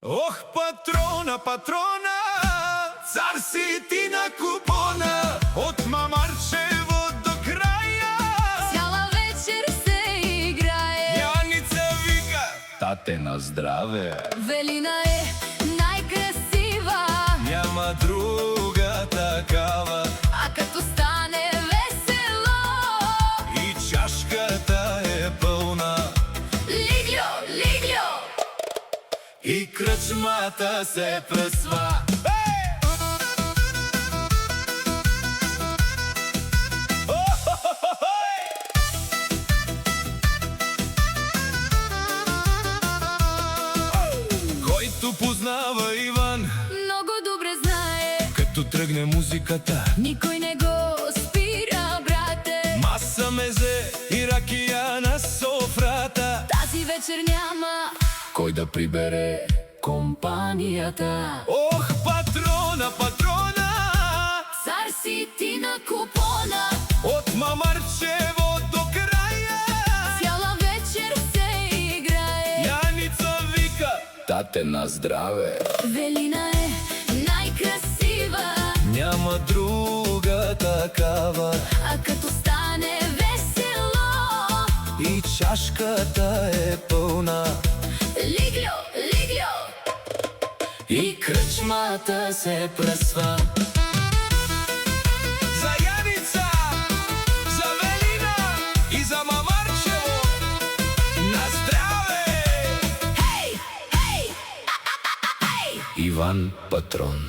Ох, патрона, патрона, цар си ти на купона, от Мамарчево до края. Цяла вечер се играе. Яница вика: тате на здраве. Велина е най-красива, Няма друга такава. а като стане весело, И чашката е пълна, лигльо, лигльо, и кръчмата се пръсва. Който познава Иван, много добре знае, като тръгне музиката, никой не го спира, брате. маса, мезе и ракия на софрата. Тази вечер няма Кой да прибере компанията. Ох, патрона, патрона, Цар си ти на купона, от Мамарчево до края. цяла вечер се играе. Яница вика: тате на здраве. Велина е най-красива, Няма друга такава. а като стане весело, И чашката е пълна, лигльо, лигльо, и кръчмата се пръсва. За Яница, за Велина и за Мамарчево, на здраве! хей, хей, хей. Иван Патрон.